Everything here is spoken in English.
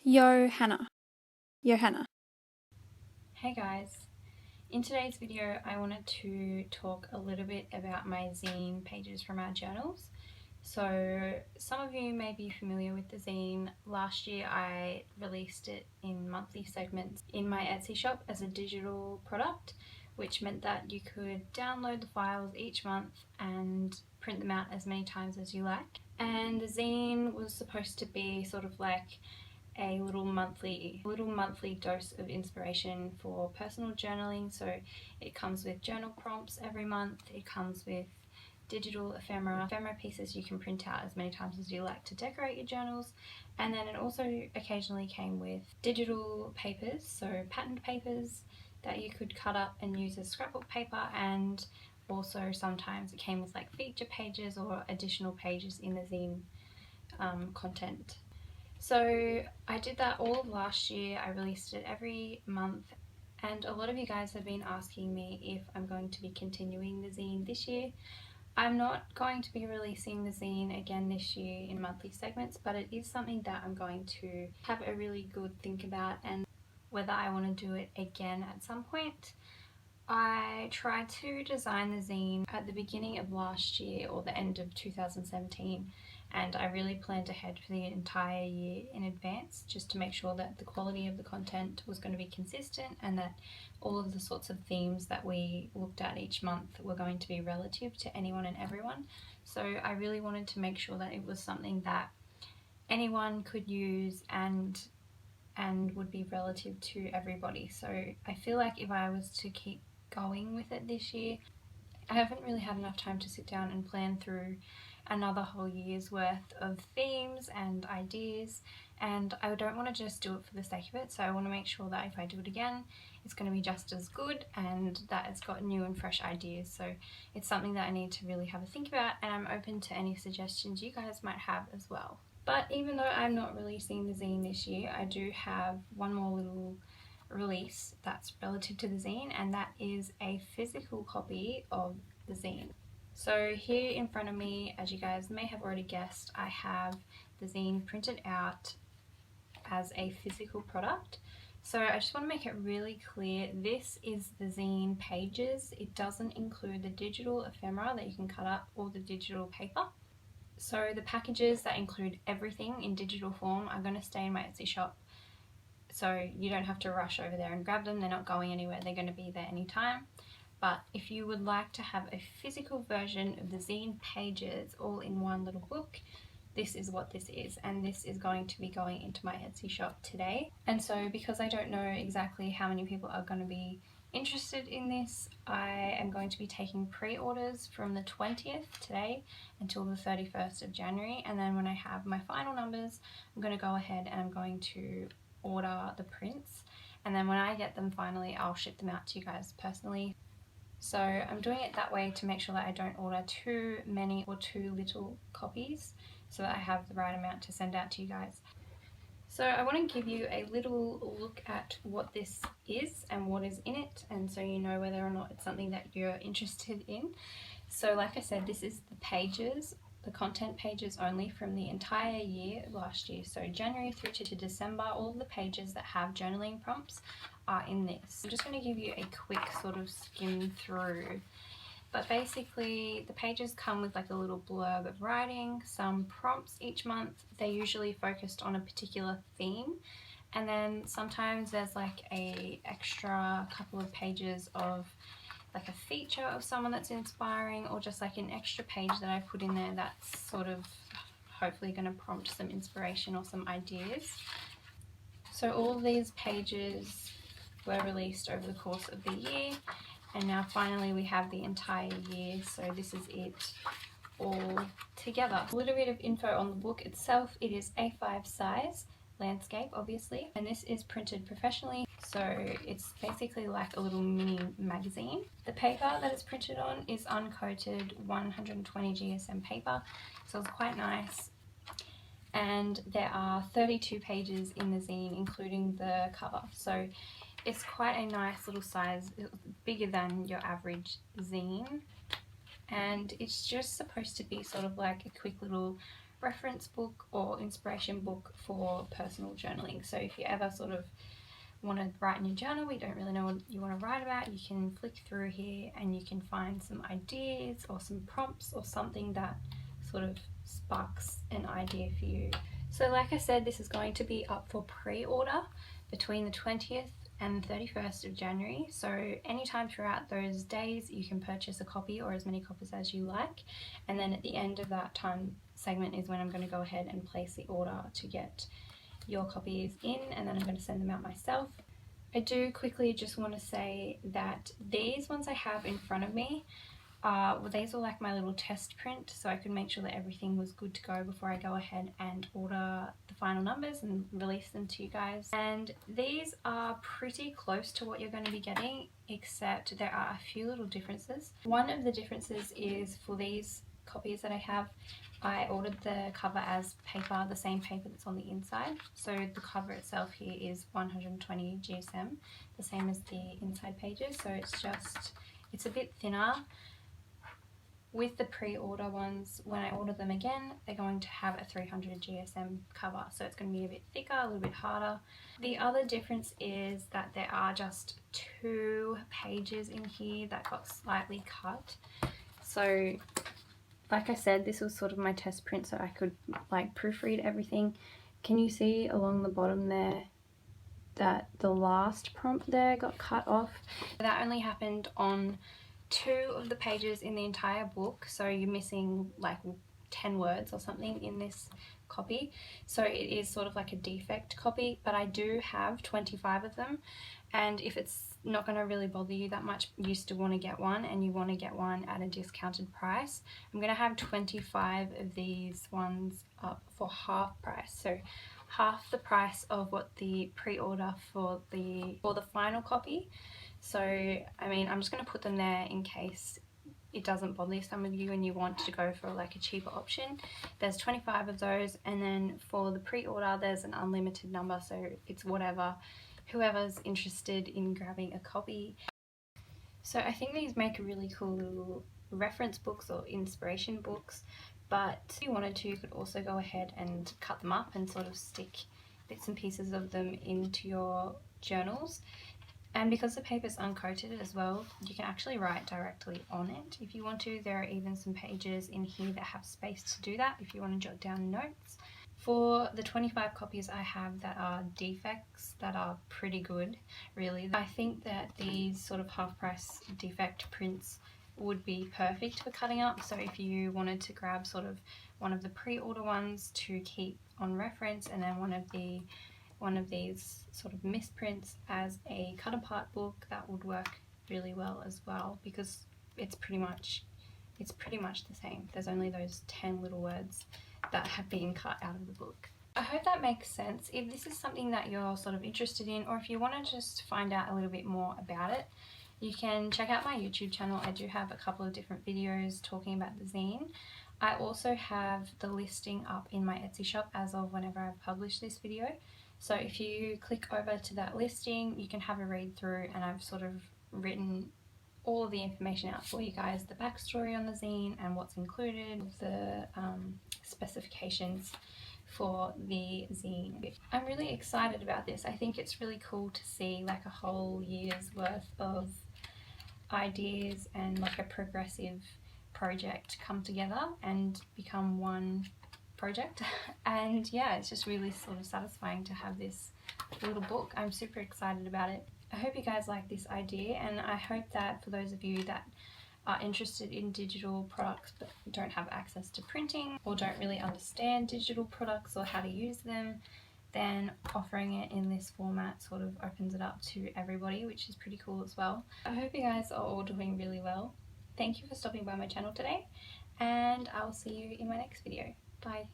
Johanna. Hey guys, in today's video I wanted to talk a little bit about my zine pages from our journals. So some of you may be familiar with the zine. Last year I released it in monthly segments in my Etsy shop as a digital product, which meant that you could download the files each month and print them out as many times as you like. And the zine was supposed to be sort of like a little monthly dose of inspiration for personal journaling. So it comes with journal prompts every month, it comes with digital ephemera pieces you can print out as many times as you like to decorate your journals, and then it also occasionally came with digital papers, so patterned papers that you could cut up and use as scrapbook paper, and also sometimes it came with like feature pages or additional pages in the zine content. So I did that all of last year. I released it every month, and a lot of you guys have been asking me if I'm going to be continuing the zine this year. I'm not going to be releasing the zine again this year in monthly segments, but it is something that I'm going to have a really good think about and whether I want to do it again at some point. I tried to design the zine at the beginning of last year or the end of 2017, and I really planned ahead for the entire year in advance just to make sure that the quality of the content was going to be consistent and that all of the sorts of themes that we looked at each month were going to be relative to anyone and everyone. So I really wanted to make sure that it was something that anyone could use and would be relative to everybody. So I feel like if I was to keep going with it this year, I haven't really had enough time to sit down and plan through another whole year's worth of themes and ideas, and I don't want to just do it for the sake of it. So I want to make sure that if I do it again, it's going to be just as good and that it's got new and fresh ideas. So it's something that I need to really have a think about, and I'm open to any suggestions you guys might have as well. But even though I'm not releasing the zine this year, I do have one more little release that's relative to the zine, and that is a physical copy of the zine. So here in front of me, as you guys may have already guessed, I have the zine printed out as a physical product. So I just want to make it really clear, this is the zine pages. It doesn't include the digital ephemera that you can cut up or the digital paper. So the packages that include everything in digital form are going to stay in my Etsy shop, so you don't have to rush over there and grab them. They're not going anywhere, they're going to be there anytime. But if you would like to have a physical version of the zine pages all in one little book, this is what this is, and this is going to be going into my Etsy shop today. And so because I don't know exactly how many people are going to be interested in this, I am going to be taking pre-orders from the 20th today until the 31st of January, and then when I have my final numbers, I'm going to go ahead and I'm going to order the prints, and then when I get them finally, I'll ship them out to you guys personally. So I'm doing it that way to make sure that I don't order too many or too little copies, so that I have the right amount to send out to you guys. So I want to give you a little look at what this is and what is in it, and so you know whether or not it's something that you're interested in. So like I said, this is the pages, the content pages only from the entire year last year. So January through to December, all of the pages that have journaling prompts are in this. I'm just going to give you a quick sort of skim through. But basically the pages come with like a little blurb of writing, some prompts each month. They're usually focused on a particular theme, and then sometimes there's like a extra couple of pages of like a feature of someone that's inspiring, or just like an extra page that I put in there that's sort of hopefully going to prompt some inspiration or some ideas. So all of these pages were released over the course of the year, and now finally we have the entire year, so this is it all together. A little bit of info on the book itself. It is A5 size, landscape obviously, and this is printed professionally, so it's basically like a little mini magazine. The paper that it's printed on is uncoated 120 GSM paper, so it's quite nice. And there are 32 pages in the zine, including the cover, so it's quite a nice little size, bigger than your average zine, and it's just supposed to be sort of like a quick little reference book or inspiration book for personal journaling. So if you ever sort of want to write in your journal, but you don't really know what you want to write about, you can flick through here and you can find some ideas or some prompts or something that sort of sparks an idea for you. So like I said, this is going to be up for pre-order between the 20th and 31st of January. So anytime throughout those days you can purchase a copy or as many copies as you like. And then at the end of that time segment is when I'm going to go ahead and place the order to get your copies in, and then I'm going to send them out myself. I do quickly just want to say that these ones I have in front of me, well, these were like my little test print, so I could make sure that everything was good to go before I go ahead and order the final numbers and release them to you guys. And these are pretty close to what you're going to be getting, except there are a few little differences. One of the differences is for these copies that I have, I ordered the cover as paper, the same paper that's on the inside. So the cover itself here is 120 GSM, the same as the inside pages. So it's a bit thinner. With the pre-order ones, when I order them again, they're going to have a 300 GSM cover. So it's going to be a bit thicker, a little bit harder. The other difference is that there are just 2 pages in here that got slightly cut. So like I said, this was sort of my test print so I could like proofread everything. Can you see along the bottom there that the last prompt there got cut off? That only happened on 2 of the pages in the entire book, so you're missing like 10 words or something in this copy. So it is sort of like a defect copy, but I do have 25 of them, and if it's not going to really bother you that much, you still want to get one and you want to get one at a discounted price, I'm going to have 25 of these ones up for half price. So half the price of what the pre-order for the final copy. So I mean, I'm just going to put them there in case it doesn't bother some of you and you want to go for like a cheaper option. There's 25 of those, and then for the pre-order there's an unlimited number, so it's whoever's interested in grabbing a copy. So I think these make really cool little reference books or inspiration books, but if you wanted to, you could also go ahead and cut them up and sort of stick bits and pieces of them into your journals. And because the paper is uncoated as well, you can actually write directly on it if you want to. There are even some pages in here that have space to do that if you want to jot down notes. For the 25 copies I have that are defects, that are pretty good, really. I think that these sort of half-price defect prints would be perfect for cutting up. So if you wanted to grab sort of one of the pre-order ones to keep on reference, and then one of these sort of misprints as a cut apart book, that would work really well as well, because it's pretty much the same. There's only those 10 little words that have been cut out of the book. I hope that makes sense. If this is something that you're sort of interested in, or if you want to just find out a little bit more about it, you can check out my YouTube channel. I do have a couple of different videos talking about the zine. I also have the listing up in my Etsy shop as of whenever I've published this video. So if you click over to that listing, you can have a read through, and I've sort of written all of the information out for you guys, the backstory on the zine and what's included, the specifications for the zine. I'm really excited about this. I think it's really cool to see like a whole year's worth of ideas and like a progressive project come together and become one project. And yeah, it's just really sort of satisfying to have this little book. I'm super excited about it. I hope you guys like this idea, and I hope that for those of you that are interested in digital products but don't have access to printing or don't really understand digital products or how to use them, then offering it in this format sort of opens it up to everybody, which is pretty cool as well. I hope you guys are all doing really well. Thank you for stopping by my channel today, and I'll see you in my next video. Bye.